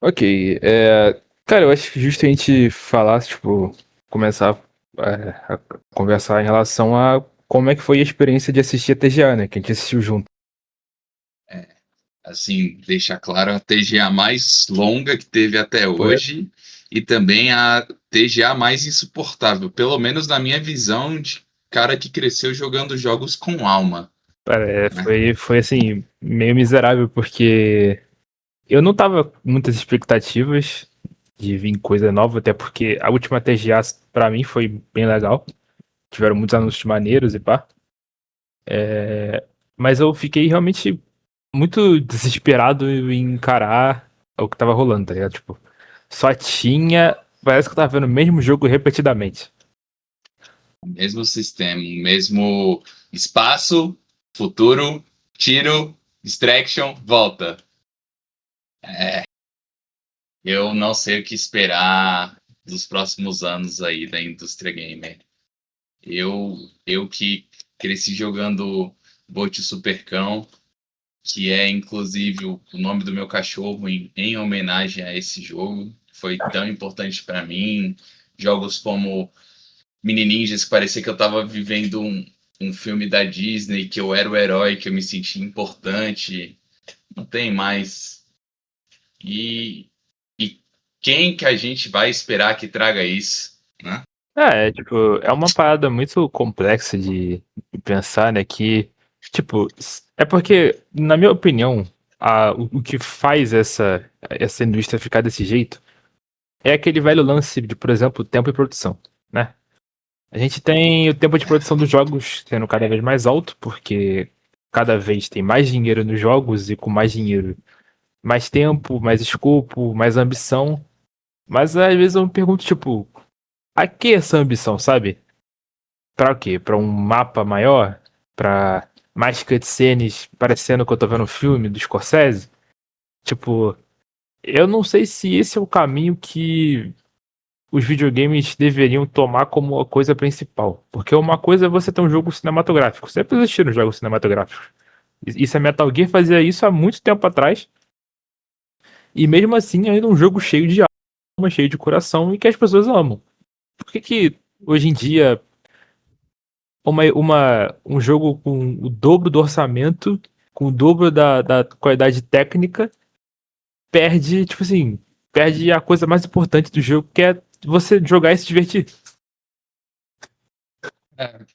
Ok, cara, eu acho justo a gente falar, tipo, começar a conversar em relação a como é que foi a experiência de assistir a TGA, né? Que a gente assistiu junto. É, assim, deixar claro a TGA mais longa que teve até Foi, hoje e também a TGA mais insuportável, pelo menos na minha visão de cara que cresceu jogando jogos com alma, cara, né? foi assim, meio miserável, porque eu não tava com muitas expectativas de vir coisa nova, até porque a última TGA pra mim foi bem legal. Tiveram muitos anúncios maneiros e pá. Mas eu fiquei realmente muito desesperado em encarar o que tava rolando, tá ligado? Tipo, só tinha. Parece que eu tava vendo o mesmo jogo repetidamente. O mesmo sistema, o mesmo espaço, futuro, tiro, distraction, volta. É, eu não sei o que esperar dos próximos anos aí da indústria gamer. Eu que cresci jogando Bote Supercão, que é inclusive o nome do meu cachorro em homenagem a esse jogo, foi tão importante para mim. Jogos como Mini Ninjas, que parecia que eu estava vivendo um filme da Disney, que eu era o herói, que eu me sentia importante. Não tem mais. E, e quem que a gente vai esperar que traga isso, né? Tipo, é uma parada muito complexa de pensar, né? Que, tipo, é porque, na minha opinião, o que faz essa indústria ficar desse jeito é aquele velho lance de, por exemplo, tempo e produção, né? A gente tem o tempo de produção dos jogos sendo cada vez mais alto, porque cada vez tem mais dinheiro nos jogos e com mais dinheiro, mais tempo, mais escopo, mais ambição. Mas às vezes eu me pergunto, tipo, a que essa ambição, sabe? Pra o quê? Pra um mapa maior? Pra mais cutscenes parecendo que eu tô vendo um filme do Scorsese? Tipo, eu não sei se esse é o caminho que os videogames deveriam tomar como a coisa principal. Porque uma coisa é você ter um jogo cinematográfico. Sempre existiram jogos cinematográficos. Isso é Metal Gear fazia isso há muito tempo atrás. E mesmo assim, ainda um jogo cheio de alma, cheio de coração e que as pessoas amam. Por que que hoje em dia um jogo com o dobro do orçamento, com o dobro da qualidade técnica, perde, tipo assim, perde a coisa mais importante do jogo, que é você jogar e se divertir?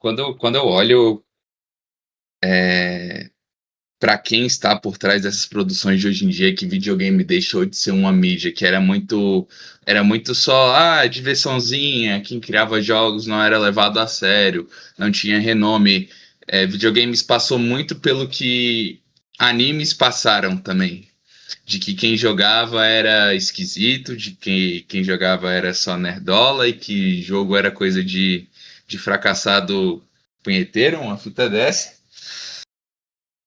Quando eu olho para quem está por trás dessas produções de hoje em dia, que videogame deixou de ser uma mídia, que era muito só diversãozinha, quem criava jogos não era levado a sério, não tinha renome. Videogames passou muito pelo que animes passaram também. De que quem jogava era esquisito, de que quem jogava era só nerdola e que jogo era coisa de fracassado punheteiro, uma fita dessa,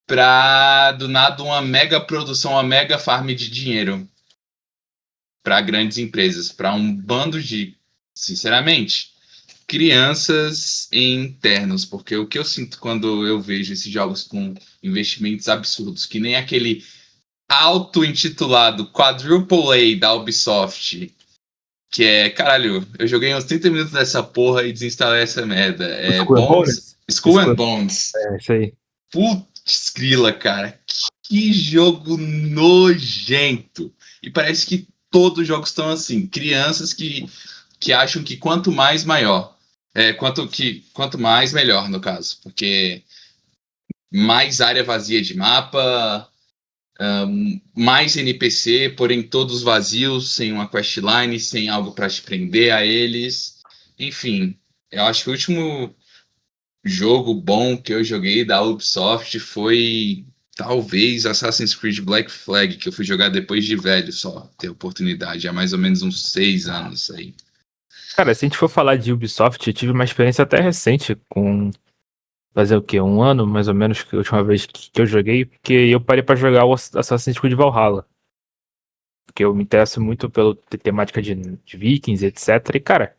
pra do nada uma mega produção, uma mega farm de dinheiro para grandes empresas, para um bando de, sinceramente, crianças internos, porque o que eu sinto quando eu vejo esses jogos com investimentos absurdos, que nem aquele auto-intitulado Quadruple A da Ubisoft, que é, caralho, eu joguei uns 30 minutos dessa porra e desinstalei essa merda. O É Skull and Bones, Bones? Skull and Bones. É, isso aí. Putz, grila, cara. Que jogo nojento. E parece que todos os jogos estão assim. Crianças que acham que quanto mais maior. Quanto mais melhor, no caso. Porque mais área vazia de mapa, mais NPC, porém todos vazios, sem uma questline, sem algo para te prender a eles. Enfim, eu acho que o último jogo bom que eu joguei da Ubisoft foi talvez Assassin's Creed Black Flag, que eu fui jogar depois de velho só, ter oportunidade, há mais ou menos uns 6 anos aí. Cara, se a gente for falar de Ubisoft, eu tive uma experiência até recente com fazer o quê? Um ano, mais ou menos, que a última vez que eu joguei, porque eu parei pra jogar o Assassin's Creed Valhalla. Porque eu me interesso muito pela temática de Vikings, etc. E, cara,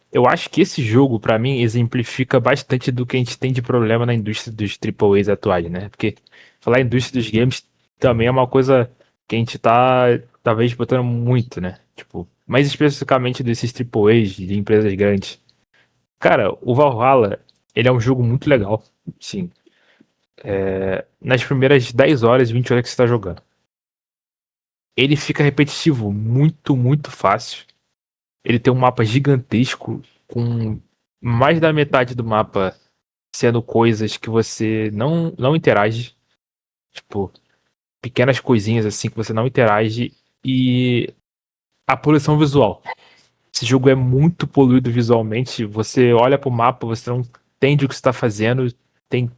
eu acho que esse jogo, pra mim, exemplifica bastante do que a gente tem de problema na indústria dos AAAs atuais, né? Porque falar indústria dos games também é uma coisa que a gente tá, talvez, botando muito, né? Tipo, mais especificamente desses AAAs de empresas grandes. Cara, o Valhalla, ele é um jogo muito legal, sim. Nas primeiras 10 horas, 20 horas que você tá jogando. Ele fica repetitivo muito, muito fácil. Ele tem um mapa gigantesco, com mais da metade do mapa sendo coisas que você não interage. Tipo, pequenas coisinhas assim que você não interage. E a poluição visual. Esse jogo é muito poluído visualmente. Você olha pro mapa, você não entende o que você tá fazendo. Tem,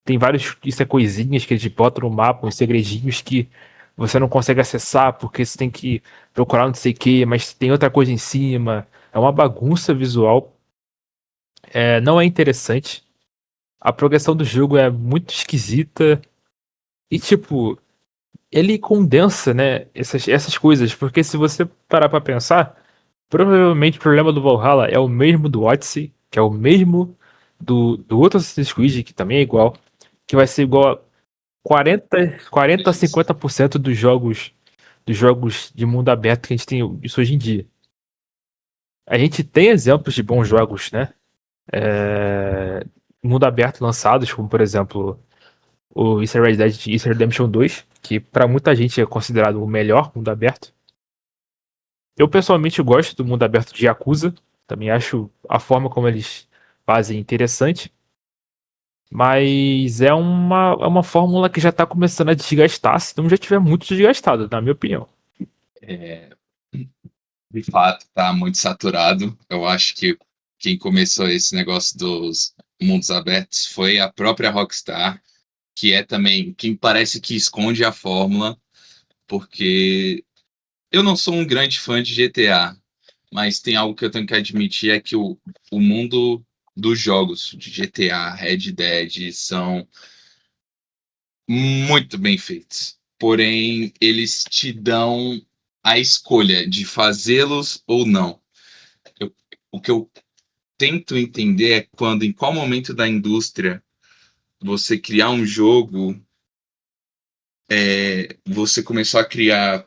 tem vários isso é coisinhas que eles botam no mapa, uns segredinhos que você não consegue acessar porque você tem que procurar não sei o que, mas tem outra coisa em cima. É uma bagunça visual. Não é interessante. A progressão do jogo é muito esquisita. E, tipo, ele condensa, né, essas coisas. Porque se você parar pra pensar, provavelmente o problema do Valhalla é o mesmo do Odyssey, que é o mesmo do outro Assassin's Creed, que também é igual, que vai ser igual a 40 a 50% dos jogos de mundo aberto que a gente tem isso hoje em dia. A gente tem exemplos de bons jogos, né? É, mundo aberto lançados, como por exemplo o Easter Red Dead e Easter Redemption 2, que pra muita gente é considerado o melhor mundo aberto. Eu pessoalmente gosto do mundo aberto de Yakuza, também acho a forma como eles fazem interessante, mas é uma fórmula que já tá começando a desgastar, se não já tiver muito desgastado, na minha opinião. É, de fato, tá muito saturado. Eu acho que quem começou esse negócio dos mundos abertos foi a própria Rockstar, que é também quem parece que esconde a fórmula, porque eu não sou um grande fã de GTA, mas tem algo que eu tenho que admitir é que o mundo dos jogos de GTA, Red Dead, são muito bem feitos. Porém, eles te dão a escolha de fazê-los ou não. Eu- o que eu tento entender é quando, em qual momento da indústria você criar um jogo, você começou a criar,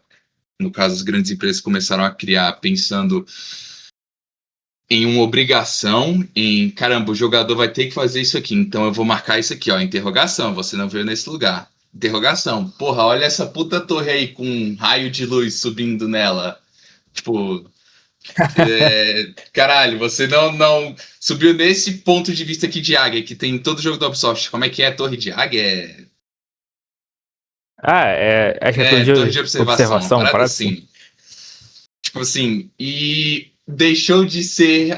no caso, as grandes empresas começaram a criar pensando em uma obrigação, em caramba, o jogador vai ter que fazer isso aqui, então eu vou marcar isso aqui, ó, interrogação, você não veio nesse lugar. Interrogação, porra, olha essa puta torre aí com um raio de luz subindo nela. Tipo, caralho, você não subiu nesse ponto de vista aqui de águia, que tem em todo jogo do Ubisoft. Como é que é a torre de águia? Acho que é torre Torre de de observação, uma observação, parada parada assim. assim. Tipo assim, e deixou de ser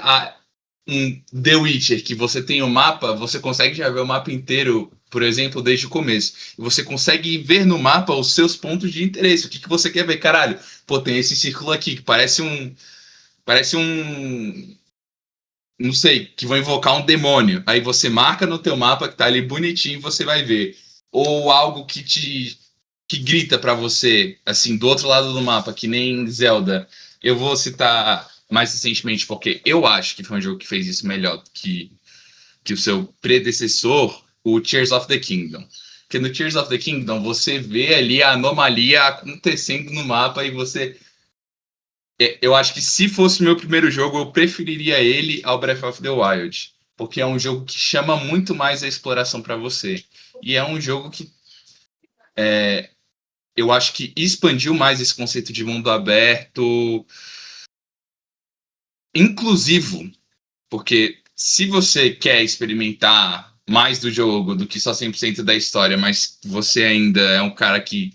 um The Witcher, que você tem o mapa, você consegue já ver o mapa inteiro, por exemplo, desde o começo. E você consegue ver no mapa os seus pontos de interesse. O que você quer ver? Caralho, pô, tem esse círculo aqui que parece um, não sei, que vão invocar um demônio. Aí você marca no teu mapa que tá ali bonitinho, você vai ver. Ou algo que grita pra você, assim, do outro lado do mapa, que nem Zelda. Eu vou citar mais recentemente, porque eu acho que foi um jogo que fez isso melhor que o seu predecessor, o Tears of the Kingdom. Porque no Tears of the Kingdom você vê ali a anomalia acontecendo no mapa e você. Eu acho que se fosse o meu primeiro jogo, eu preferiria ele ao Breath of the Wild. Porque é um jogo que chama muito mais a exploração para você. E é um jogo que eu acho que expandiu mais esse conceito de mundo aberto inclusivo. Porque se você quer experimentar mais do jogo do que só 100% da história, mas você ainda é um cara que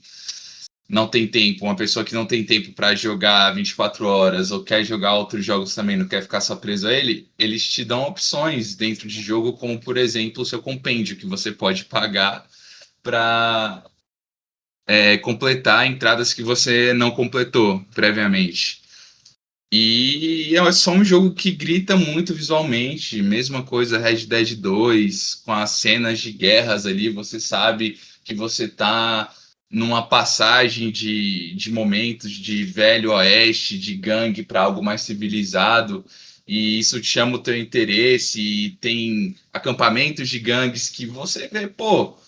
não tem tempo, uma pessoa que não tem tempo para jogar 24 horas ou quer jogar outros jogos também, não quer ficar só preso a ele, eles te dão opções dentro de jogo, como por exemplo o seu compêndio, que você pode pagar para completar entradas que você não completou previamente. E é só um jogo que grita muito visualmente. Mesma coisa, Red Dead 2, com as cenas de guerras ali, você sabe que você tá numa passagem de momentos de velho oeste, de gangue para algo mais civilizado. E isso te chama o teu interesse. E tem acampamentos de gangues que você vê, pô.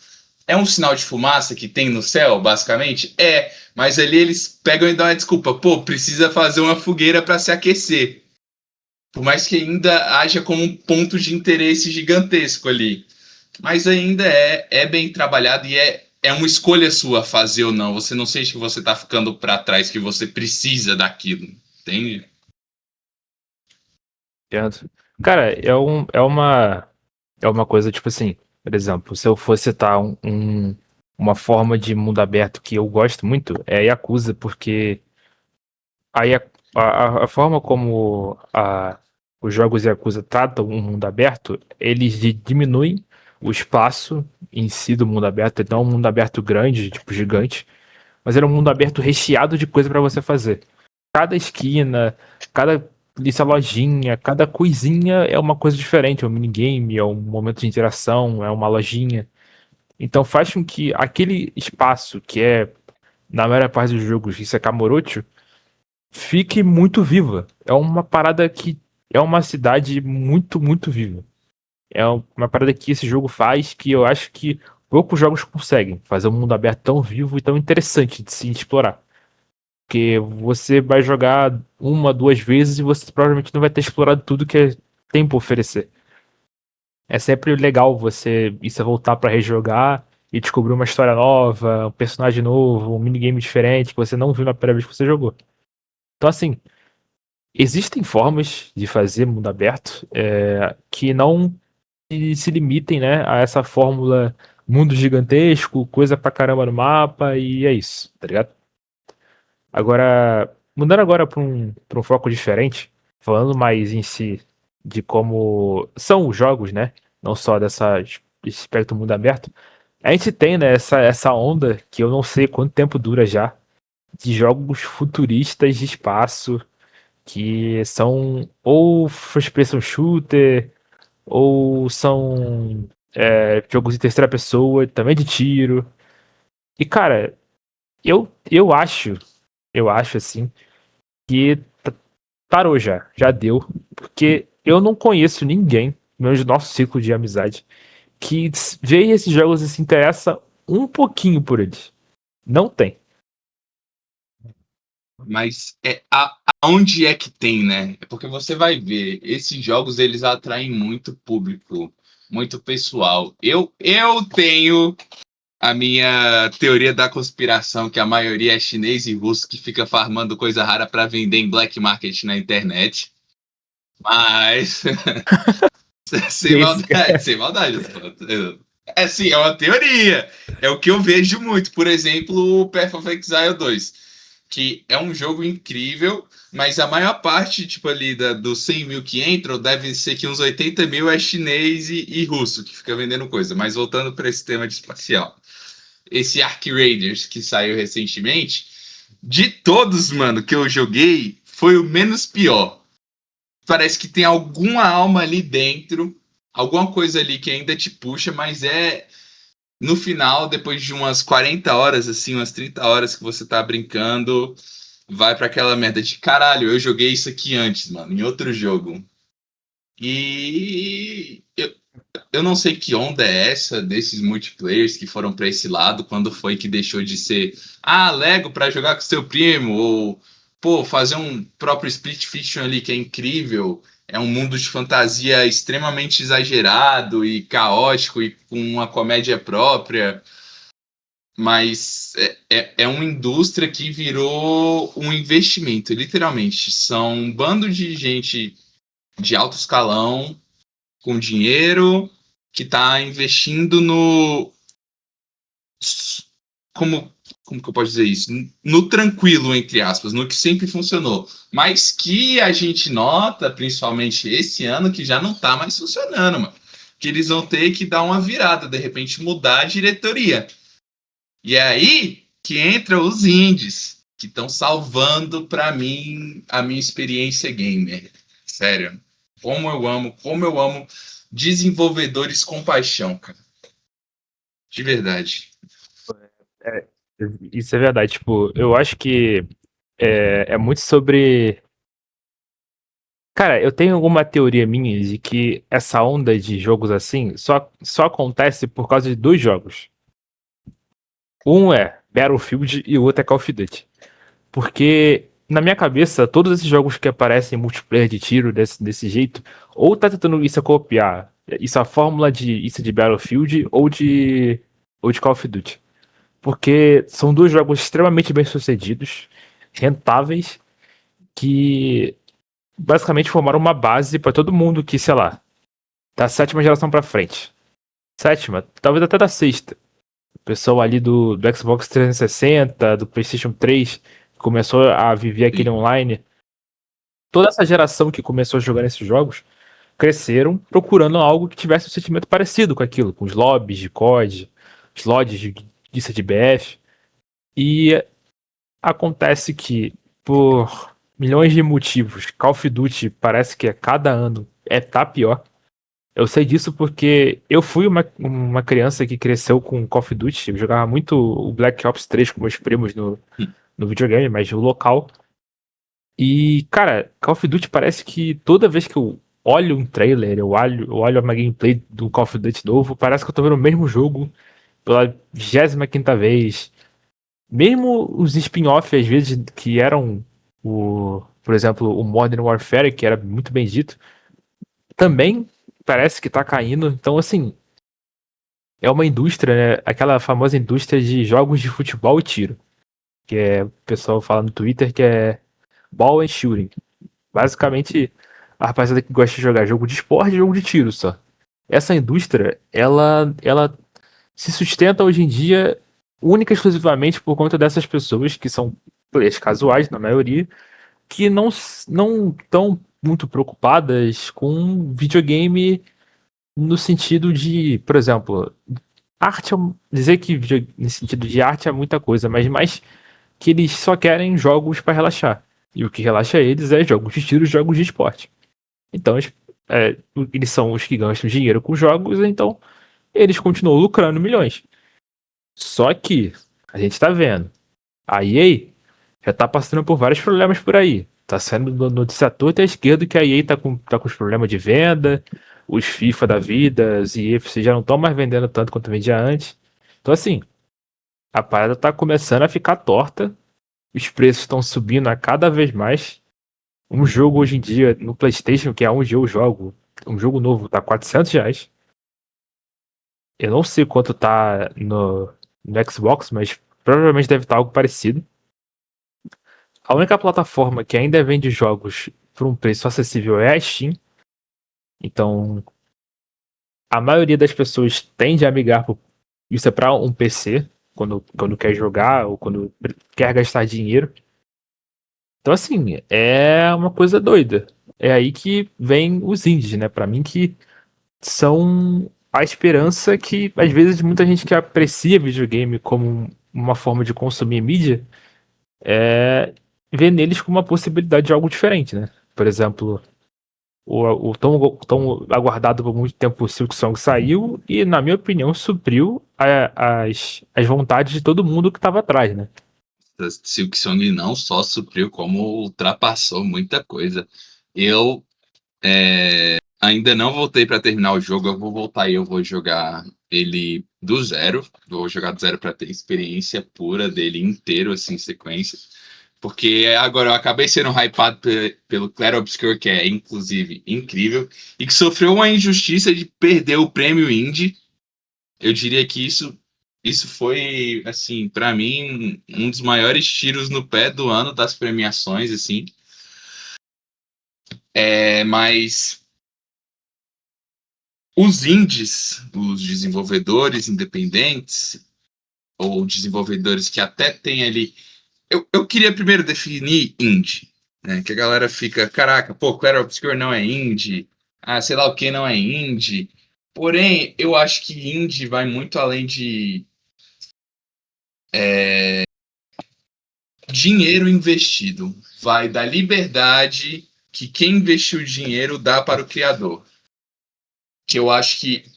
é um sinal de fumaça que tem no céu, basicamente? É, mas ali eles pegam e dão uma desculpa. Pô, precisa fazer uma fogueira para se aquecer. Por mais que ainda haja como um ponto de interesse gigantesco ali. Mas ainda é bem trabalhado e é uma escolha sua fazer ou não. Você não sente que você está ficando para trás, que você precisa daquilo. Entende? Entendo. Cara, é uma coisa, tipo assim, por exemplo, se eu fosse citar uma forma de mundo aberto que eu gosto muito, é a Yakuza, porque aí a forma como os jogos Yakuza tratam o mundo aberto, eles diminuem o espaço em si do mundo aberto, então é um mundo aberto grande, tipo gigante, mas era um mundo aberto recheado de coisa pra você fazer. Cada esquina, cada essa lojinha, cada coisinha é uma coisa diferente, é um minigame, é um momento de interação, é uma lojinha. Então faz com que aquele espaço que é, na maior parte dos jogos, isso é Kamurocho, fique muito viva. É uma parada que é uma cidade muito, muito viva. É uma parada que esse jogo faz que eu acho que poucos jogos conseguem fazer um mundo aberto tão vivo e tão interessante de se explorar. Porque você vai jogar uma, duas vezes e você provavelmente não vai ter explorado tudo que tem pra oferecer. É sempre legal você voltar pra rejogar e descobrir uma história nova, um personagem novo, um minigame diferente que você não viu na primeira vez que você jogou. Então, assim, existem formas de fazer mundo aberto que não se limitem, né, a essa fórmula mundo gigantesco, coisa pra caramba no mapa e é isso, tá ligado? Agora, mudando agora para um foco diferente, falando mais em si de como são os jogos, né? Não só desse espectro mundo aberto. A gente tem, né, essa onda que eu não sei quanto tempo dura já, de jogos futuristas de espaço, que são ou first person shooter, ou são jogos de terceira pessoa, também de tiro. E, cara, eu eu acho assim que parou já deu, porque eu não conheço ninguém, menos do nosso ciclo de amizade, que vê esses jogos e se interessa um pouquinho por eles. Não tem. Mas aonde é que tem, né? É porque você vai ver, esses jogos eles atraem muito público, muito pessoal. Eu tenho a minha teoria da conspiração, que a maioria é chinês e russo que fica farmando coisa rara para vender em black market na internet. Mas, sem Esse, maldade, cara. sem maldade. É sim, é uma teoria. É o que eu vejo muito. Por exemplo, o Path of Exile 2, que é um jogo incrível, mas a maior parte, tipo, ali dos 100 mil que entram, deve ser que uns 80 mil é chinês e russo, que fica vendendo coisa. Mas voltando para esse tema de espacial. Esse Ark Raiders que saiu recentemente, de todos, mano, que eu joguei, foi o menos pior. Parece que tem alguma alma ali dentro, alguma coisa ali que ainda te puxa, mas no final, depois de umas 40 horas, assim, umas 30 horas que você tá brincando, vai para aquela merda de caralho, eu joguei isso aqui antes, mano, em outro jogo. E eu não sei que onda é essa desses multiplayers que foram para esse lado, quando foi que deixou de ser, Lego para jogar com seu primo, ou, pô, fazer um próprio split fiction ali que é incrível, é um mundo de fantasia extremamente exagerado e caótico e com uma comédia própria, mas é uma indústria que virou um investimento, literalmente. São um bando de gente de alto escalão com dinheiro que está investindo no. Como, como que eu posso dizer isso? No tranquilo, entre aspas, no que sempre funcionou. Mas que a gente nota, principalmente esse ano, que já não está mais funcionando, mano. Que eles vão ter que dar uma virada, de repente mudar a diretoria. E é aí que entra os indies, que estão salvando para mim a minha experiência gamer. Sério. Como eu amo desenvolvedores com paixão, cara. De verdade. É, isso é verdade. Tipo, eu acho que é muito sobre. Cara, eu tenho alguma teoria minha de que essa onda de jogos assim só acontece por causa de dois jogos. Um é Battlefield e o outro é Call of Duty. Porque, na minha cabeça, todos esses jogos que aparecem em multiplayer de tiro desse jeito, ou tá tentando isso a copiar, isso a fórmula de isso de Battlefield ou de Call of Duty. Porque são dois jogos extremamente bem sucedidos, rentáveis, que basicamente formaram uma base para todo mundo que, sei lá, da sétima geração para frente. Sétima, talvez até da sexta. O pessoal ali do Xbox 360, do PlayStation 3, começou a viver aquele Sim. online. Toda essa geração que começou a jogar esses jogos cresceram procurando algo que tivesse um sentimento parecido com aquilo, com os lobbies de COD, os LODs de CDBF. E acontece que, por milhões de motivos, Call of Duty parece que a cada ano tá pior. Eu sei disso porque eu fui uma criança que cresceu com Call of Duty. Eu jogava muito o Black Ops 3 com meus primos no videogame, mas no local. E, cara, Call of Duty parece que toda vez que eu olho um trailer, eu olho uma gameplay do Call of Duty novo, parece que eu tô vendo o mesmo jogo pela 25ª vez. Mesmo os spin-off, às vezes, que eram por exemplo, o Modern Warfare, que era muito bem dito, também parece que tá caindo. Então, assim, é uma indústria, né? Aquela famosa indústria de jogos de futebol e tiro. Que é, o pessoal fala no Twitter que é ball and shooting. Basicamente, a rapaziada que gosta de jogar jogo de esporte e jogo de tiro só. Essa indústria, ela se sustenta hoje em dia única e exclusivamente por conta dessas pessoas que são players casuais, na maioria, que não estão muito preocupadas com videogame no sentido de, por exemplo, arte, dizer que nesse sentido de arte é muita coisa, mas mais que eles só querem jogos para relaxar. E o que relaxa eles é jogos de tiro, jogos de esporte. Então, eles são os que gastam dinheiro com jogos, então eles continuam lucrando milhões. Só que a gente tá vendo, a EA já tá passando por vários problemas por aí. Tá sendo notícia torta à esquerda que a EA tá com os problemas de venda, os FIFA da vida, os EFC já não estão mais vendendo tanto quanto vendia antes. Então, assim, a parada tá começando a ficar torta, os preços estão subindo a cada vez mais. Um jogo hoje em dia no PlayStation, que é onde eu jogo, um jogo novo tá R$ 400. Eu não sei quanto tá no Xbox, mas provavelmente deve estar algo parecido. A única plataforma que ainda vende jogos por um preço acessível é a Steam. Então, a maioria das pessoas tende a migrar por isso é para um PC, quando quer jogar ou quando quer gastar dinheiro. Então, assim, é uma coisa doida. É aí que vem os indies, né? Pra mim, que são a esperança que, às vezes, muita gente que aprecia videogame como uma forma de consumir mídia, vê neles como uma possibilidade de algo diferente, né? Por exemplo, o tão aguardado por muito tempo o Silk Song saiu e, na minha opinião, supriu as vontades de todo mundo que estava atrás, né? Silk Song não só supriu, como ultrapassou muita coisa. Eu ainda não voltei para terminar o jogo, eu vou voltar e eu vou jogar ele do zero. Vou jogar do zero para ter experiência pura dele inteiro, assim, em sequência. Porque agora eu acabei sendo hypado pelo Clair Obscur, que é inclusive incrível, e que sofreu uma injustiça de perder o prêmio Indie. Eu diria que isso foi, assim, para mim, um dos maiores tiros no pé do ano das premiações, assim. Mas os indies, os desenvolvedores independentes, ou desenvolvedores que até têm ali. Eu queria primeiro definir indie, né? Que a galera fica, caraca, pô, Clair Obscur não é indie, sei lá o que não é indie. Porém, eu acho que indie vai muito além de dinheiro investido. Vai da liberdade que quem investiu dinheiro dá para o criador. Que eu acho que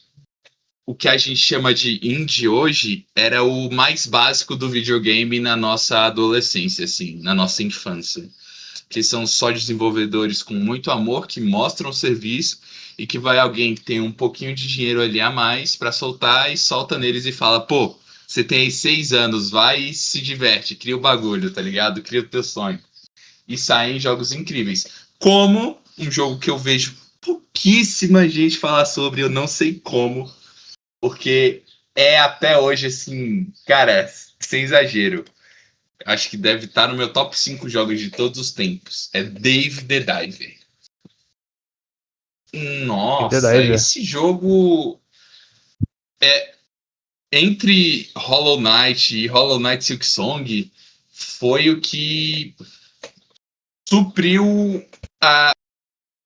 o que a gente chama de indie hoje era o mais básico do videogame na nossa adolescência, assim, na nossa infância. Que são só desenvolvedores com muito amor, que mostram o serviço e que vai alguém que tem um pouquinho de dinheiro ali a mais para soltar e solta neles e fala, pô, Você tem aí 6 anos, vai e se diverte, cria o bagulho, tá ligado? Cria o teu sonho. E saem jogos incríveis. Como um jogo que eu vejo pouquíssima gente falar sobre, eu não sei como, porque é até hoje, assim, cara, sem exagero. Acho que deve estar no meu top 5 jogos de todos os tempos. É Dave the Diver. The Nossa, Diver. esse jogo entre Hollow Knight e Hollow Knight Silksong foi o que supriu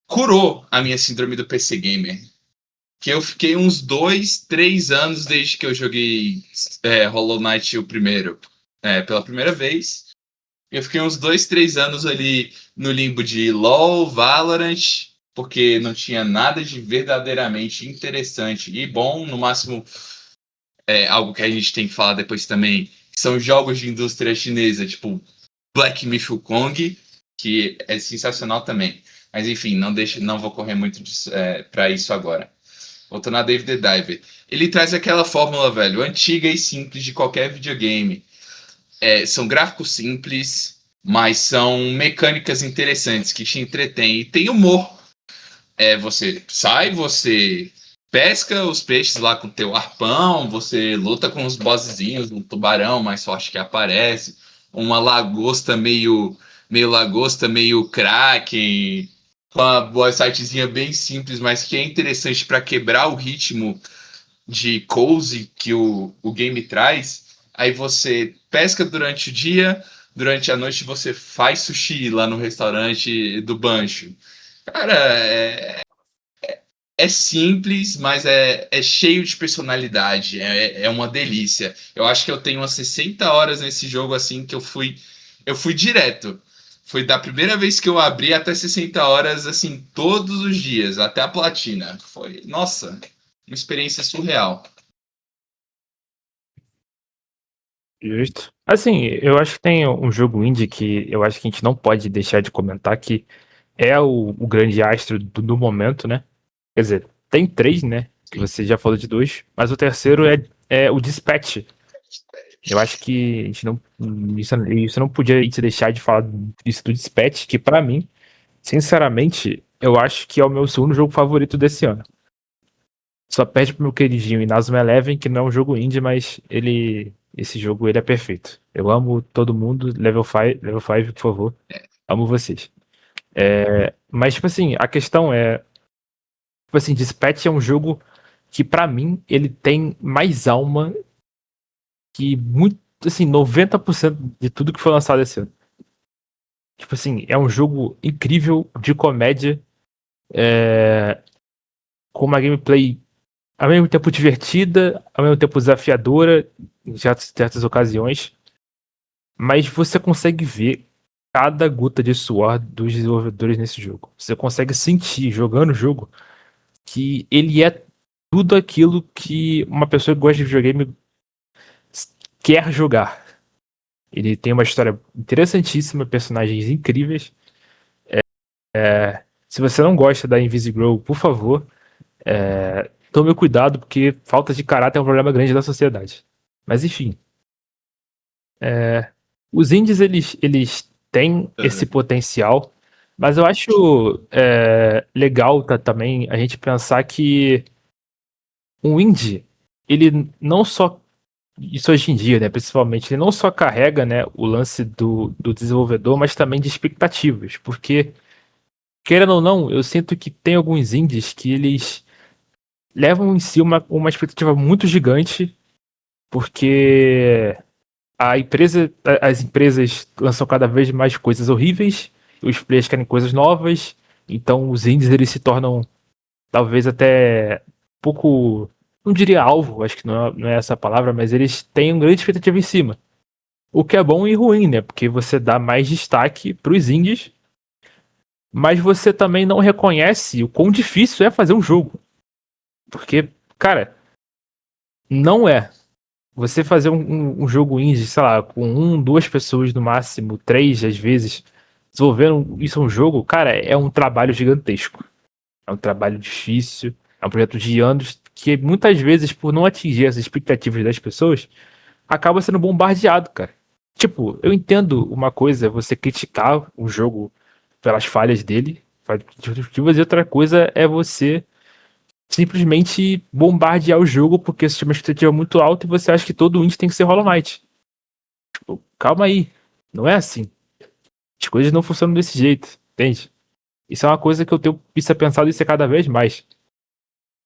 curou a minha síndrome do PC Gamer. Que eu fiquei uns 2, 3 anos desde que eu joguei Hollow Knight o primeiro, pela primeira vez. Eu fiquei uns 2, 3 anos ali no limbo de LoL, Valorant, porque não tinha nada de verdadeiramente interessante e bom. No máximo, algo que a gente tem que falar depois também, que são jogos de indústria chinesa, tipo Black Myth Wukong, que é sensacional também. Mas enfim, não vou correr muito para isso agora. Voltando a Dave the Diver. Ele traz aquela fórmula, velho, antiga e simples de qualquer videogame. São gráficos simples, mas são mecânicas interessantes que te entretêm. E tem humor. Você sai, você pesca os peixes lá com teu arpão, você luta com os bossezinhos, um tubarão mais forte que aparece, uma lagosta meio lagosta, meio kraken, com uma boa sitezinha bem simples, mas que é interessante para quebrar o ritmo de cozy que o game traz. Aí você pesca durante o dia, durante a noite você faz sushi lá no restaurante do Bancho. Cara, é simples, mas é cheio de personalidade. É uma delícia. Eu acho que eu tenho umas 60 horas nesse jogo assim que eu fui direto. Foi da primeira vez que eu abri até 60 horas, assim, todos os dias, até a platina. Foi, nossa, uma experiência surreal. Justo. Assim, eu acho que tem um jogo indie que eu acho que a gente não pode deixar de comentar, que é o grande astro do momento, né? Quer dizer, tem três, né? Que Sim. você já falou de dois, mas o terceiro é o Dispatch. Eu acho que a gente não. Isso não podia se deixar de falar isso do Dispatch, que pra mim, sinceramente, eu acho que é o meu segundo jogo favorito desse ano. Só perde pro meu queridinho Inazuma Eleven, que não é um jogo indie, mas esse jogo ele é perfeito. Eu amo todo mundo, Level 5, por favor. Amo vocês. Mas, tipo assim, a questão é, tipo assim, Dispatch é um jogo que pra mim ele tem mais alma que muito, assim, 90% de tudo que foi lançado esse ano. Tipo assim, é um jogo incrível de comédia, com uma gameplay ao mesmo tempo divertida, ao mesmo tempo desafiadora em certas ocasiões, mas você consegue ver cada gota de suor dos desenvolvedores nesse jogo. Você consegue sentir, jogando o jogo, que ele é tudo aquilo que uma pessoa que gosta de videogame quer jogar. Ele tem uma história interessantíssima, personagens incríveis. Se você não gosta da Invisigrow, por favor, tome cuidado, porque falta de caráter é um problema grande da sociedade. Mas enfim, os indies eles têm esse potencial, mas eu acho legal também a gente pensar que um indie, ele não só, isso hoje em dia, né, principalmente, ele não só carrega, né, o lance do desenvolvedor, mas também de expectativas, porque, querendo ou não, eu sinto que tem alguns indies que eles levam em si uma expectativa muito gigante, porque as empresas lançam cada vez mais coisas horríveis, os players querem coisas novas, então os indies eles se tornam talvez até um pouco, não diria alvo, acho que não é essa a palavra, mas eles têm uma grande expectativa em cima. O que é bom e ruim, né? Porque você dá mais destaque para os indies, mas você também não reconhece o quão difícil é fazer um jogo. Porque, cara, não é. Você fazer um jogo indie, sei lá, com duas pessoas no máximo, três às vezes, desenvolvendo isso um jogo, cara, é um trabalho gigantesco. É um trabalho difícil, é um projeto de anos que muitas vezes, por não atingir as expectativas das pessoas, acaba sendo bombardeado, cara. Tipo, eu entendo uma coisa é você criticar o jogo pelas falhas dele, falhas construtivas, e outra coisa é você simplesmente bombardear o jogo porque o sistema expectativa é muito alto e você acha que todo indie tem que ser Hollow Knight. Tipo, calma aí. Não é assim. As coisas não funcionam desse jeito, entende? Isso é uma coisa que eu tenho pensado isso cada vez mais.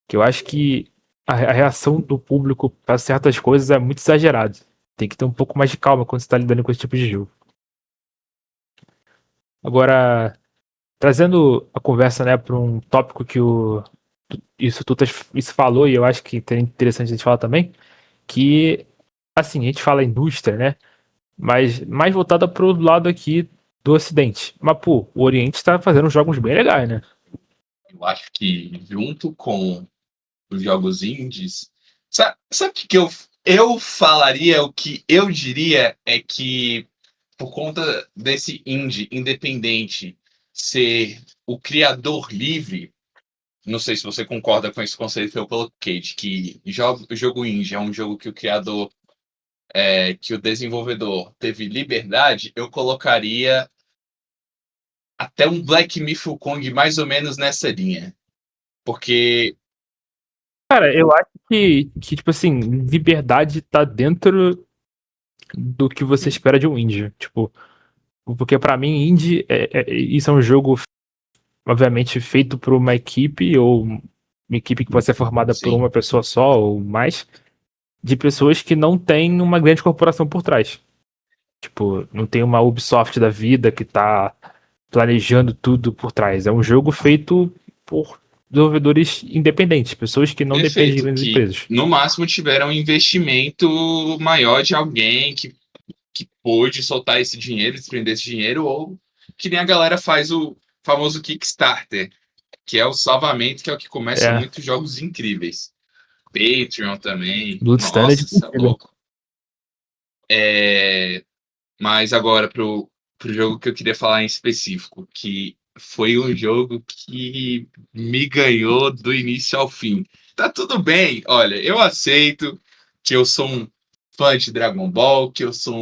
Que eu acho que a reação do público para certas coisas é muito exagerada. Tem que ter um pouco mais de calma quando você está lidando com esse tipo de jogo. Agora, trazendo a conversa, né, para um tópico que isso Tutas isso falou e eu acho que é interessante a gente falar também, que assim, a gente fala indústria, né, mas mais voltada pro lado aqui do Ocidente. Mas, pô, o Oriente está fazendo jogos bem legais, né? Eu acho que junto com os jogos indies, sabe o que eu falaria? O que eu diria é que por conta desse indie independente ser o criador livre, não sei se você concorda com esse conceito que eu coloquei, de que o jogo indie é um jogo que o criador, que o desenvolvedor teve liberdade, eu colocaria até um Black Myth Wukong mais ou menos nessa linha. Porque, Cara, eu acho que tipo assim, liberdade tá dentro do que você espera de um indie. Tipo, porque pra mim, indie isso é um jogo, obviamente, feito por uma equipe, ou uma equipe que pode ser formada por sim, uma pessoa só ou mais, de pessoas que não têm uma grande corporação por trás. Tipo, não tem uma Ubisoft da vida que tá planejando tudo por trás. É um jogo feito por desenvolvedores independentes, pessoas que não dependem de perfeito, grandes que empresas. no máximo tiveram um investimento maior de alguém que pôde soltar esse dinheiro, desprender esse dinheiro, ou que nem a galera faz o famoso Kickstarter, que é o salvamento, que é o que começa É, muitos jogos incríveis. Patreon também, Bloodstained nossa, é isso é possível. louco. Mas agora pro jogo que eu queria falar em específico, que foi um jogo que me ganhou do início ao fim. Tá tudo bem, olha, eu aceito que eu sou um fã de Dragon Ball, que eu sou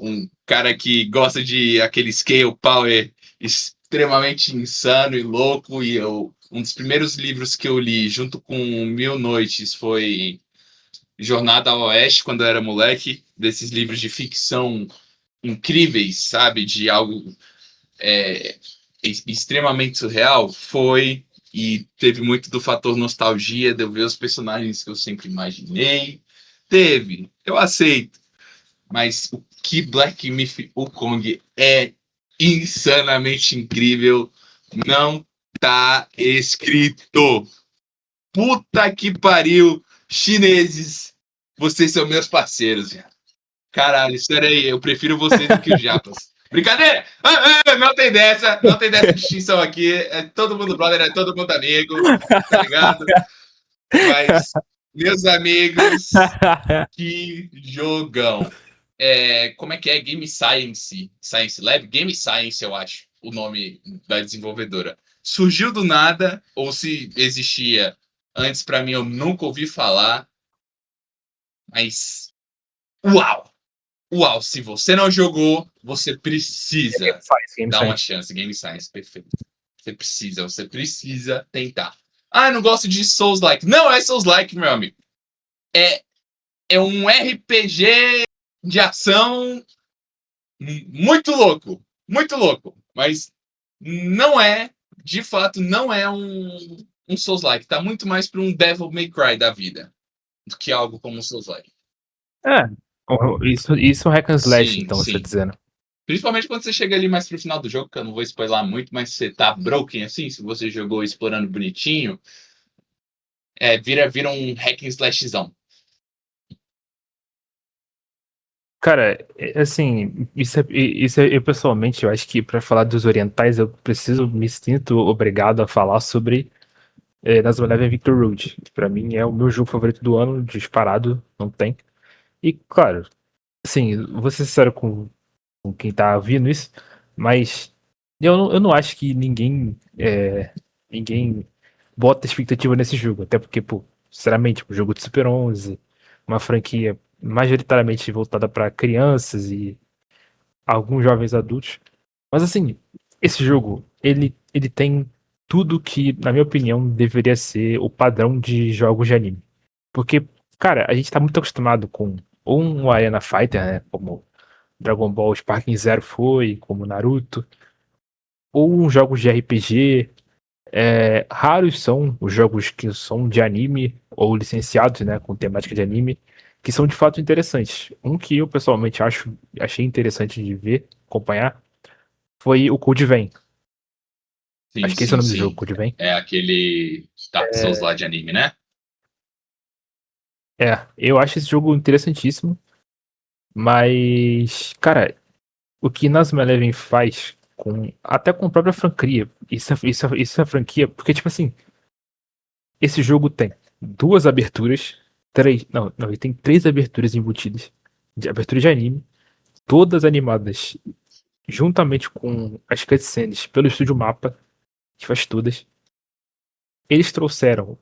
um cara que gosta de aquele scale power extremamente insano e louco, e um dos primeiros livros que eu li junto com Mil Noites foi Jornada ao Oeste, quando eu era moleque, desses livros de ficção incríveis, sabe? De algo é, extremamente surreal, foi e teve muito do fator nostalgia de eu ver os personagens que eu sempre imaginei. Teve, eu aceito. Mas o que Black Myth Wukong é insanamente incrível não tá escrito. Puta que pariu, chineses, vocês são meus parceiros, velho. Caralho, sério aí, eu prefiro vocês do que os japas. Brincadeira! Não tem dessa, não tem dessa distinção aqui. É todo mundo brother, é todo mundo amigo, tá ligado? Mas, meus amigos, que jogão. Como é que é? Game Science, Science Lab? Game Science, eu acho, o nome da desenvolvedora. Surgiu do nada, ou se existia antes, pra mim, eu nunca ouvi falar. Mas, uau! Uau, se você não jogou, você Game precisa Science, Game dar uma Science. chance. Game Science, perfeito. Você precisa tentar. Ah, eu não gosto de Souls-like. Não é Souls-like, meu amigo. É, é um RPG de ação muito louco. Muito louco. Mas não é, de fato, não é um Souls-like. Tá muito mais para um Devil May Cry da vida do que algo como um Souls-like. É, isso é um hack and slash, Sim, então, você tá sim. dizendo. Principalmente quando você chega ali mais pro final do jogo, que eu não vou spoiler muito, mas você tá broken assim, se você jogou explorando bonitinho, vira um hack and slashzão. Cara, assim, eu pessoalmente, eu acho que pra falar dos orientais, me sinto obrigado a falar sobre Nazuma Eleven Victor Road, que pra mim é o meu jogo favorito do ano, disparado, não tem. E, claro, assim, vou ser sincero com quem tá ouvindo isso, mas eu não acho que ninguém bota expectativa nesse jogo, até porque, pô, sinceramente, um jogo de Super 11, uma franquia majoritariamente voltada para crianças e alguns jovens adultos. Mas assim, esse jogo, ele tem tudo que, na minha opinião, deveria ser o padrão de jogos de anime. Porque, cara, a gente tá muito acostumado com ou um Arena Fighter, né, como Dragon Ball Sparking Zero foi, como Naruto, ou uns jogos de RPG. Raros são os jogos que são de anime ou licenciados, né, com temática de anime, que são de fato interessantes. Um que eu pessoalmente achei interessante de ver, acompanhar, foi o Code Vein. Sim, Acho que esse é o sim, nome do jogo, sim. Code Vein. É aquele Dark Souls lá de anime, né? Eu acho esse jogo interessantíssimo, mas, cara, o que Nazuma Eleven faz até com a própria franquia, isso é franquia, porque, tipo assim, esse jogo tem duas aberturas, três, não, ele tem três aberturas embutidas, de abertura de anime, todas animadas juntamente com as cutscenes pelo estúdio Mapa, que faz todas. Eles trouxeram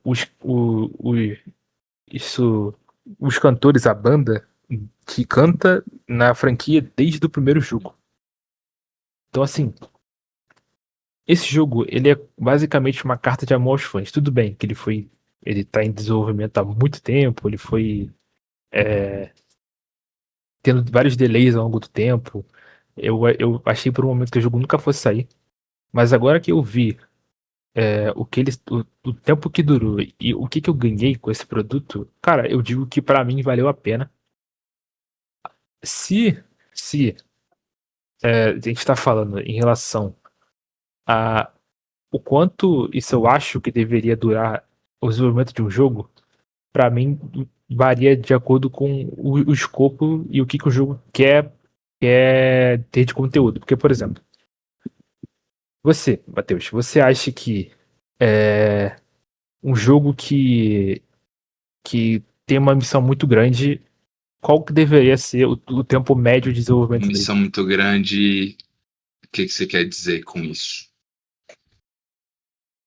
isso, os cantores, a banda que canta na franquia desde o primeiro jogo. Então, assim, esse jogo, ele é basicamente uma carta de amor aos fãs. Tudo bem que ele tá em desenvolvimento há muito tempo, ele foi tendo vários delays ao longo do tempo. Eu achei por um momento que o jogo nunca fosse sair. Mas agora que eu vi o tempo que durou e o que eu ganhei com esse produto, cara, eu digo que pra mim valeu a pena. Se a gente tá falando em relação a o quanto isso eu acho que deveria durar o desenvolvimento de um jogo, pra mim varia de acordo com o escopo e o que o jogo quer ter de conteúdo. Porque, por exemplo, você, Matheus, você acha que é, um jogo que tem uma missão muito grande, qual que deveria ser o tempo médio de desenvolvimento dele? Missão muito grande. O que você quer dizer com isso?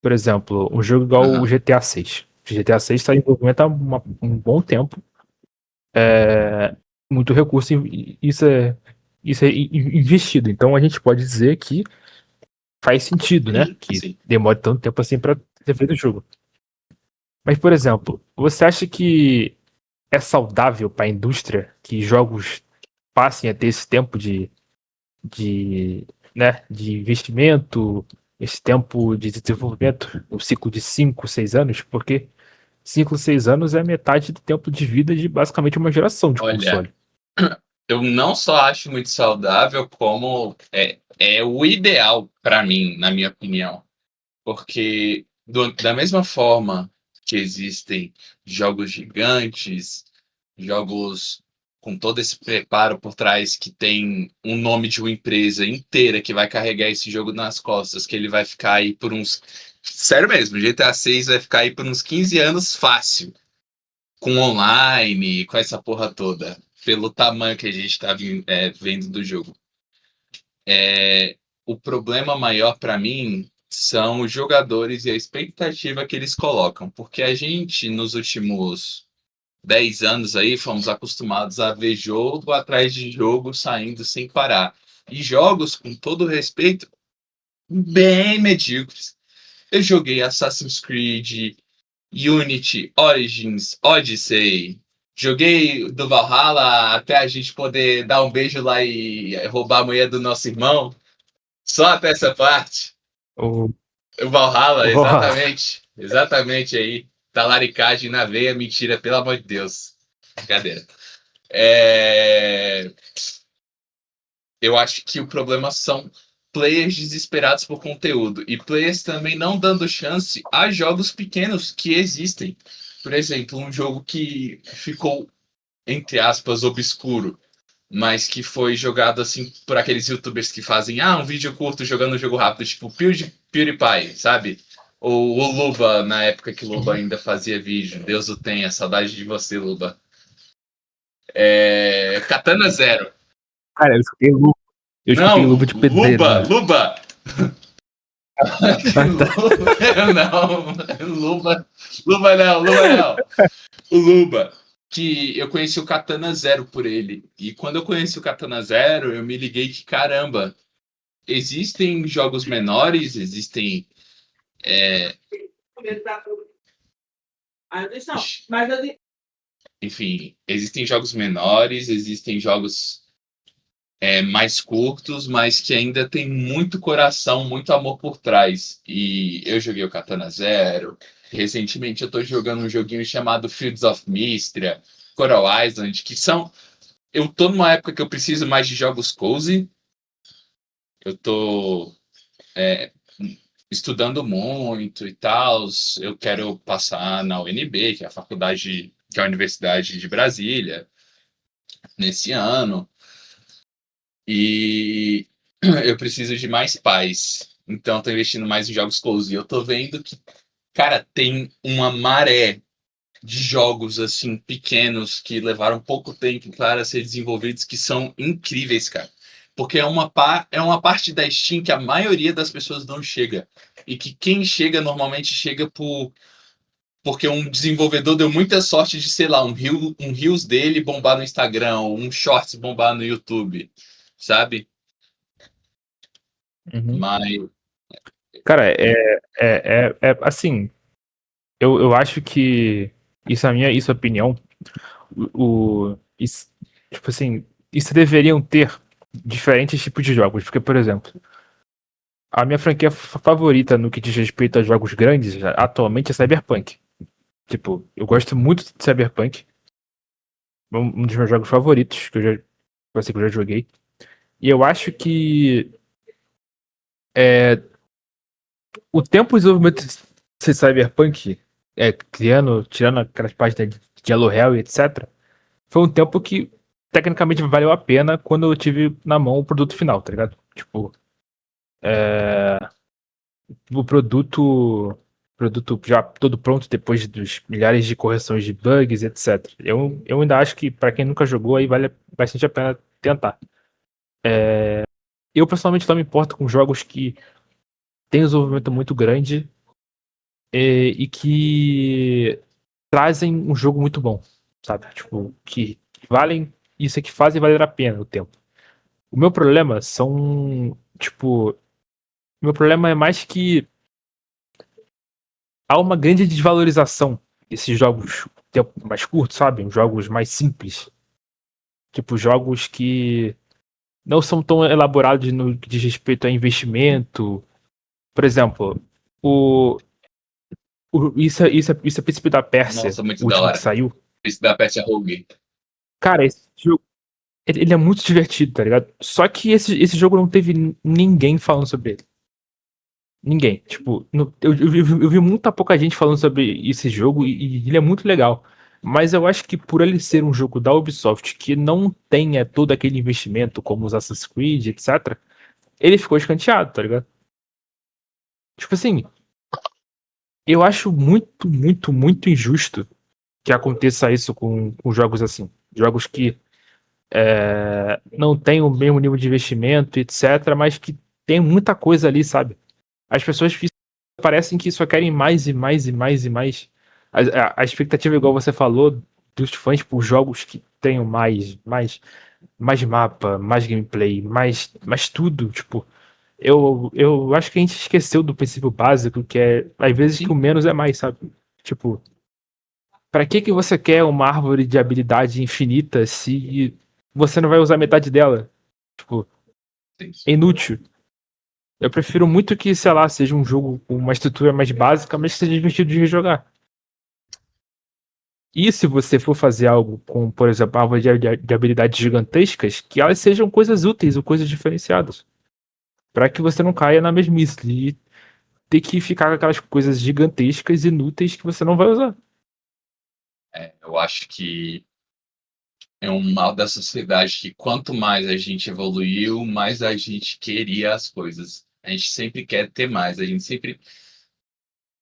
Por exemplo, um jogo igual o Aham. GTA 6. O GTA 6 está em desenvolvimento há um bom tempo. Muito recurso, isso é investido. Então a gente pode dizer que faz sentido, né? Sim, Que sim. demore tanto tempo assim para ter feito o jogo. Mas, por exemplo, você acha que é saudável para a indústria que jogos passem a ter esse tempo de, de investimento, esse tempo de desenvolvimento, um ciclo de 5, 6 anos? Porque 5, 6 anos é metade do tempo de vida de basicamente uma geração de Olha, console. eu não só acho muito saudável, como é o ideal para mim, na minha opinião. Porque da mesma forma que existem jogos gigantes, jogos com todo esse preparo por trás, que tem um nome de uma empresa inteira que vai carregar esse jogo nas costas, que ele vai ficar aí por uns. Sério mesmo, GTA 6 vai ficar aí por uns 15 anos fácil, com online, com essa porra toda, pelo tamanho que a gente está vendo do jogo. O problema maior para mim são os jogadores e a expectativa que eles colocam, porque a gente, nos últimos 10 anos aí, fomos acostumados a ver jogo atrás de jogo saindo sem parar. E jogos, com todo respeito, bem medíocres. Eu joguei Assassin's Creed, Unity, Origins, Odyssey. Joguei do Valhalla até a gente poder dar um beijo lá e roubar a mulher do nosso irmão. Só até essa parte. O, O Valhalla, o Valhalla. exatamente. Exatamente aí. Talaricagem na veia, mentira, pelo amor de Deus. Brincadeira. É... Eu acho que o problema são players desesperados por conteúdo e players também não dando chance a jogos pequenos que existem. Por exemplo, um jogo que ficou, entre aspas, obscuro, mas que foi jogado assim por aqueles youtubers que fazem um vídeo curto jogando um jogo rápido, tipo PewDiePie, sabe? Ou o Luba, na época que o Luba ainda fazia vídeo. Deus o tenha, saudade de você, Luba. Katana Zero. Cara, eu escutei luva Não, de pedreiro, Luba, mano. Luba. Ah, tá. Luba, não, Luba, Luba não, Luba não. O Luba. que eu conheci o Katana Zero por ele. E quando eu conheci o Katana Zero, eu me liguei que, caramba, existem jogos menores, existem. Enfim, existem jogos menores, existem jogos mais curtos, mas que ainda tem muito coração, muito amor por trás. E eu joguei o Katana Zero. Recentemente eu estou jogando um joguinho chamado Fields of Mistria, Coral Island, que são. Eu tô numa época que eu preciso mais de jogos cozy. Eu tô estudando muito e tal. Eu quero passar na UNB, que é a faculdade, que é a Universidade de Brasília, nesse ano. E eu preciso de mais paz. Então, estou investindo mais em jogos cozy. E eu tô vendo que, cara, tem uma maré de jogos assim pequenos que levaram pouco tempo para ser desenvolvidos que são incríveis, cara. Porque é uma parte da Steam que a maioria das pessoas não chega. E que quem chega normalmente chega porque um desenvolvedor deu muita sorte de, sei lá, um Reels dele bombar no Instagram, ou um Shorts bombar no YouTube, sabe? Uhum. Mas Cara, assim, eu acho que isso é a minha isso é a opinião. Isso, tipo assim, isso deveriam ter diferentes tipos de jogos, porque, por exemplo, a minha franquia favorita no que diz respeito a jogos grandes atualmente é Cyberpunk. Tipo, eu gosto muito de Cyberpunk, um dos meus jogos favoritos que eu já joguei. E eu acho que o tempo de desenvolvimento de Cyberpunk, tirando aquelas páginas de Yellow Hell e etc., foi um tempo que tecnicamente valeu a pena quando eu tive na mão o produto final, tá ligado? Tipo, o produto já todo pronto depois dos milhares de correções de bugs, etc. Eu ainda acho que para quem nunca jogou aí vale bastante a pena tentar. Eu pessoalmente não me importo com jogos que têm um desenvolvimento muito grande e que trazem um jogo muito bom, sabe? Tipo, que valem isso é que fazem valer a pena o tempo. O meu problema são, tipo, o meu problema é mais que há uma grande desvalorização desses jogos tempo mais curtos, sabe? Os jogos mais simples. Tipo, jogos que não são tão elaborados no que diz respeito a investimento. Por exemplo, o, isso é Príncipe da Pérsia, nossa, muito o da último que hora. saiu. Esse da Pet Rogue. Cara, esse jogo, ele é muito divertido, tá ligado? Só que esse jogo não teve ninguém falando sobre ele. Ninguém. Tipo, eu vi muita pouca gente falando sobre esse jogo e ele é muito legal. Mas eu acho que por ele ser um jogo da Ubisoft que não tenha todo aquele investimento como os Assassin's Creed, etc., ele ficou escanteado, tá ligado? Tipo assim, eu acho muito, muito, muito injusto que aconteça isso com jogos assim. Jogos que não têm o mesmo nível de investimento, etc., mas que tem muita coisa ali, sabe? As pessoas parecem que só querem mais e mais e mais e mais. A expectativa, igual você falou, dos fãs por jogos que tenham mais mapa, mais gameplay, mais tudo. Tipo, eu acho que a gente esqueceu do princípio básico, que é, às vezes, que o Sim, menos é mais, sabe? Tipo, pra que você quer uma árvore de habilidade infinita se você não vai usar metade dela? Tipo, sim. é inútil. Eu prefiro muito que, sei lá, seja um jogo com uma estrutura mais básica, mas que seja divertido de rejogar. E se você for fazer algo com, por exemplo, árvore de habilidades gigantescas, que elas sejam coisas úteis ou coisas diferenciadas. Para que você não caia na mesmice de ter que ficar com aquelas coisas gigantescas e inúteis que você não vai usar. Eu acho que é um mal da sociedade que quanto mais a gente evoluiu, mais a gente queria as coisas. A gente sempre quer ter mais. A gente sempre,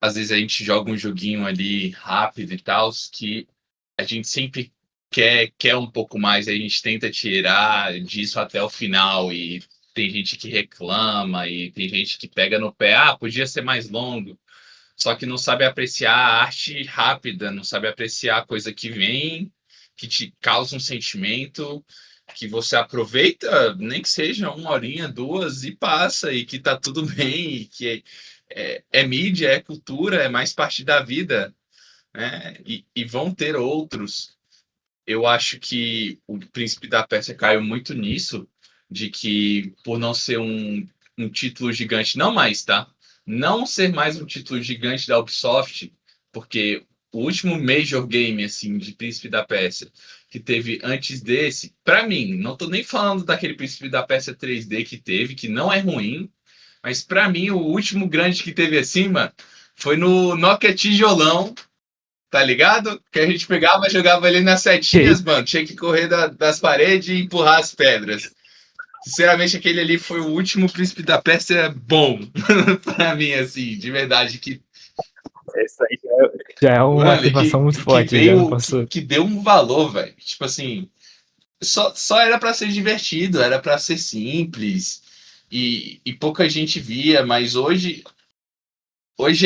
às vezes a gente joga um joguinho ali rápido e tal, que a gente sempre quer um pouco mais. A gente tenta tirar disso até o final e tem gente que reclama e tem gente que pega no pé. Ah, podia ser mais longo. Só que não sabe apreciar a arte rápida, não sabe apreciar a coisa que vem. que te causa um sentimento, que você aproveita, nem que seja 1 horinha, 2, e passa, e que tá tudo bem, e que é mídia, é cultura, é mais parte da vida, né? E vão ter outros. Eu acho que o Príncipe da Pérsia caiu muito nisso, de que por não ser um título gigante, não mais, tá? Não ser mais um título gigante da Ubisoft, porque o último major game, assim, de Príncipe da Pérsia, que teve antes desse, pra mim, não tô nem falando daquele Príncipe da Pérsia 3D que teve, que não é ruim, mas pra mim o último grande que teve acima foi no Nokia Tijolão, tá ligado? Que a gente pegava, jogava ali nas Que setinhas, isso? mano. Tinha que correr das paredes e empurrar as pedras. Sinceramente, aquele ali foi o último Príncipe da Pérsia bom pra mim, assim, de verdade. Que, Isso aí já é uma mano, afirmação muito que forte, já não veio, posso. que deu um valor, velho. Tipo assim, só era pra ser divertido, era pra ser simples. E pouca gente via, mas hoje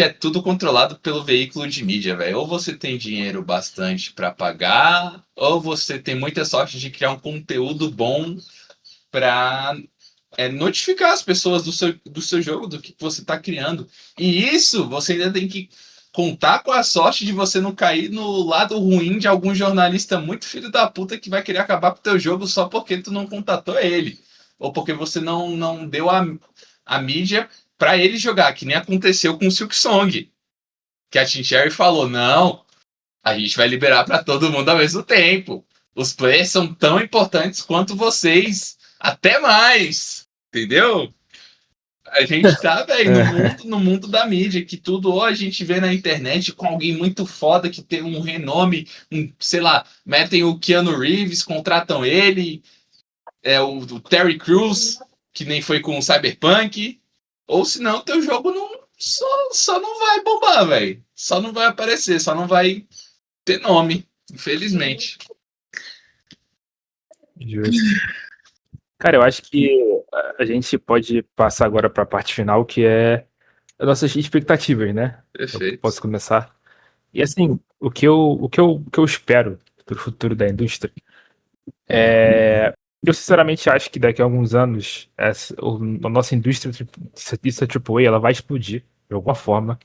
é tudo controlado pelo veículo de mídia, velho. Ou você tem dinheiro bastante para pagar, ou você tem muita sorte de criar um conteúdo bom para notificar as pessoas do seu jogo, do que você está criando. E isso você ainda tem que contar com a sorte de você não cair no lado ruim de algum jornalista muito filho da puta que vai querer acabar com o teu jogo só porque tu não contatou ele. Ou porque você não deu a mídia para ele jogar, que nem aconteceu com o Silk Song, que a Team Cherry falou: não, a gente vai liberar para todo mundo ao mesmo tempo. Os players são tão importantes quanto vocês, até mais, entendeu? A gente tá, velho, no É, mundo, no mundo da mídia, que tudo ou a gente vê na internet com alguém muito foda que tem um renome, sei lá, metem o Keanu Reeves, contratam ele, o Terry Crews, que nem foi com o Cyberpunk, ou senão teu jogo só não vai bombar, velho. Só não vai aparecer, só não vai ter nome, infelizmente. justo. Cara, eu acho que a gente pode passar agora para a parte final, que é as nossas expectativas, né? Eu Perfeito. posso começar. E assim, o que eu espero do futuro da indústria é. Eu sinceramente acho que daqui a alguns anos a nossa indústria de AAA ela vai explodir de alguma forma.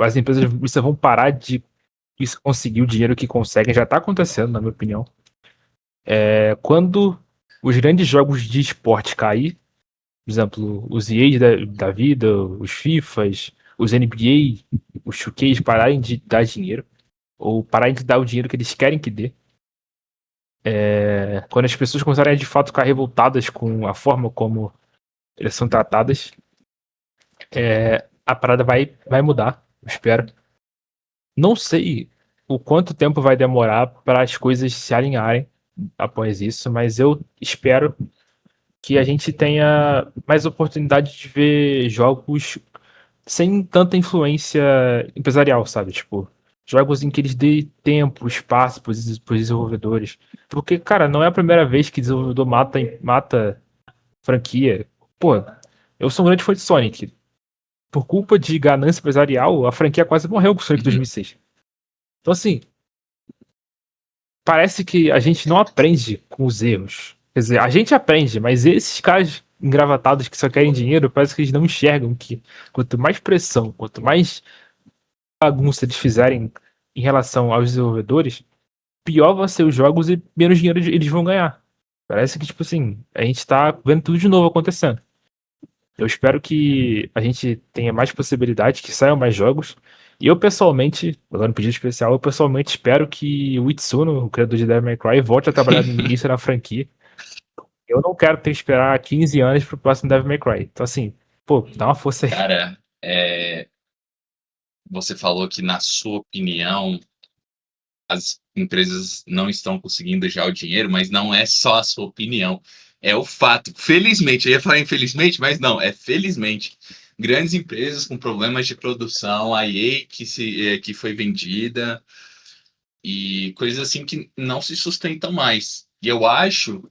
As empresas vão parar de conseguir o dinheiro que conseguem, já está acontecendo, na minha opinião. Quando os grandes jogos de esporte cair, por exemplo, os EAs da vida, os FIFAs, os NBA, os 2Ks pararem de dar dinheiro, ou pararem de dar o dinheiro que eles querem que dê, quando as pessoas começarem a de fato ficar revoltadas com a forma como elas são tratadas, a parada vai mudar, eu espero. Não sei o quanto tempo vai demorar para as coisas se alinharem após isso, mas eu espero que a gente tenha mais oportunidade de ver jogos sem tanta influência empresarial, sabe? Tipo, jogos em que eles dêem tempo, espaço para os desenvolvedores. Porque, cara, não é a primeira vez que desenvolvedor mata franquia. Pô, eu sou um grande fã de Sonic. Por culpa de ganância empresarial, a franquia quase morreu com o Sonic Uhum. 2006. Então, assim, parece que a gente não aprende com os erros. Quer dizer, a gente aprende, mas esses caras engravatados que só querem dinheiro, parece que eles não enxergam que quanto mais pressão, quanto mais bagunça eles fizerem em relação aos desenvolvedores, pior vão ser os jogos e menos dinheiro eles vão ganhar. Parece que, tipo assim, a gente tá vendo tudo de novo acontecendo. Eu espero que a gente tenha mais possibilidades, que saiam mais jogos. E eu, pessoalmente, agora um pedido especial, eu pessoalmente espero que o Itsuno, o criador de Devil May Cry, volte a trabalhar nisso na franquia. Eu não quero ter que esperar 15 anos pro próximo Devil May Cry. Então, assim, pô, dá uma força aí. Cara, você falou que, na sua opinião, as empresas não estão conseguindo já o dinheiro, mas não é só a sua opinião. É o fato. Felizmente, eu ia falar infelizmente, mas não, é felizmente. Grandes empresas com problemas de produção, a EA que foi vendida e coisas assim que não se sustentam mais. E eu acho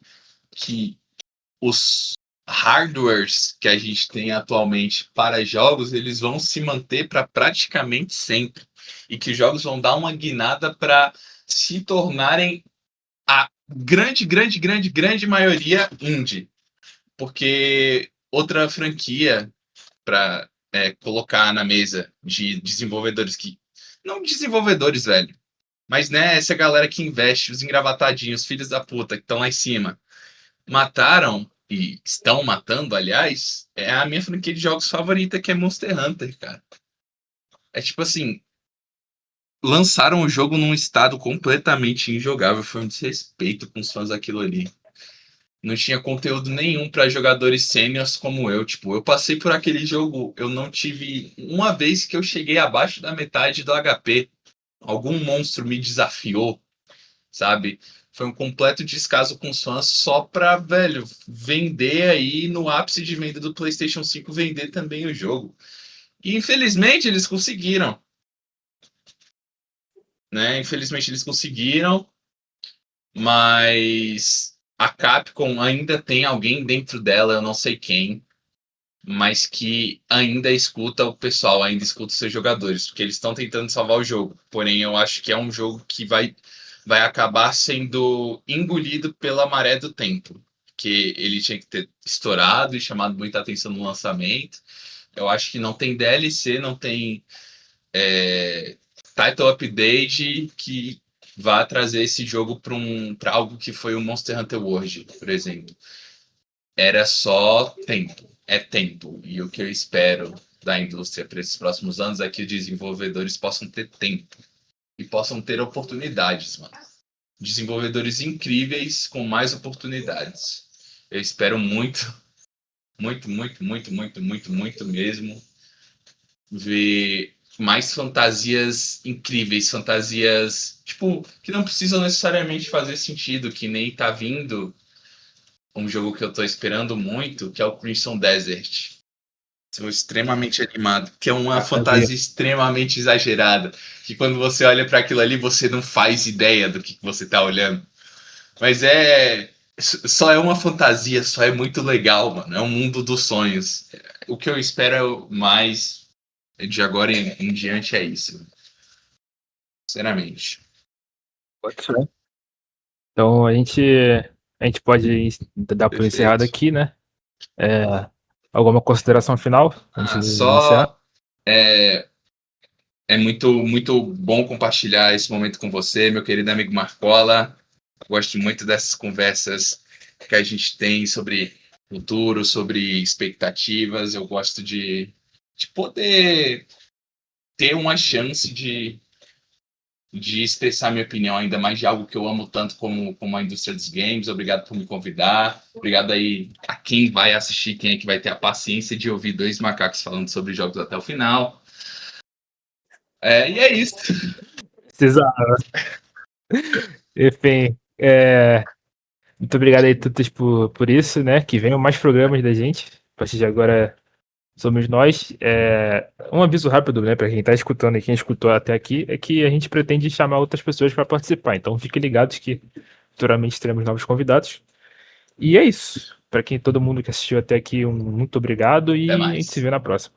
que os hardwares que a gente tem atualmente para jogos, eles vão se manter para praticamente sempre. E que os jogos vão dar uma guinada para se tornarem a grande maioria indie. Porque outra franquia para colocar na mesa de desenvolvedores que. Não desenvolvedores, velho. Mas, né, essa galera que investe, os engravatadinhos, os filhos da puta que estão lá em cima, mataram e estão matando, aliás, é a minha franquia de jogos favorita, que é Monster Hunter, cara. É tipo assim, lançaram o jogo num estado completamente injogável, foi um desrespeito com os fãs daquilo ali. Não tinha conteúdo nenhum para jogadores sêniors como eu. Tipo, eu passei por aquele jogo, eu não tive uma vez que eu cheguei abaixo da metade do HP. Algum monstro me desafiou, sabe? Foi um completo descaso com os fãs só pra, velho, vender aí no ápice de venda do PlayStation 5, vender também o jogo. E infelizmente eles conseguiram, né? Infelizmente eles conseguiram, mas a Capcom ainda tem alguém dentro dela, eu não sei quem, mas que ainda escuta o pessoal, ainda escuta os seus jogadores, porque eles estão tentando salvar o jogo. Porém, eu acho que é um jogo que vai acabar sendo engolido pela maré do tempo, que ele tinha que ter estourado e chamado muita atenção no lançamento. Eu acho que não tem DLC, não tem title update que vá trazer esse jogo para algo que foi o Monster Hunter World, por exemplo. Era só tempo. É tempo. E o que eu espero da indústria para esses próximos anos é que os desenvolvedores possam ter tempo e possam ter oportunidades, mano. Desenvolvedores incríveis com mais oportunidades. Eu espero muito, muito mesmo ver mais fantasias incríveis, fantasias, tipo, que não precisam necessariamente fazer sentido, que nem tá vindo um jogo que eu tô esperando muito, que é o Crimson Desert. Estou extremamente animado, que é uma fantasia extremamente exagerada, que quando você olha para aquilo ali, você não faz ideia do que você tá olhando. Mas só é uma fantasia, só é muito legal, mano. É um mundo dos sonhos. O que eu espero mais de agora em diante é isso. Sinceramente. Pode ser. Então a gente pode dar por encerrado Perfeito. aqui, né? Alguma consideração final antes de iniciar? Só é muito bom compartilhar esse momento com você, meu querido amigo Marcola. Gosto muito dessas conversas que a gente tem sobre futuro, sobre expectativas. Eu gosto de poder ter uma chance de expressar minha opinião, ainda mais de algo que eu amo tanto como a indústria dos games. Obrigado por me convidar. Obrigado aí a quem vai assistir, quem é que vai ter a paciência de ouvir dois macacos falando sobre jogos até o final. E é isso. Precisava. Enfim, muito obrigado aí, Tutas, por isso, né? Que venham mais programas da gente. A partir de agora somos nós. Um aviso rápido, né, para quem está escutando e quem escutou até aqui, é que a gente pretende chamar outras pessoas para participar. Então fiquem ligados que futuramente teremos novos convidados. E é isso. Para quem todo mundo que assistiu até aqui, muito obrigado e Até a gente se mais. vê na próxima.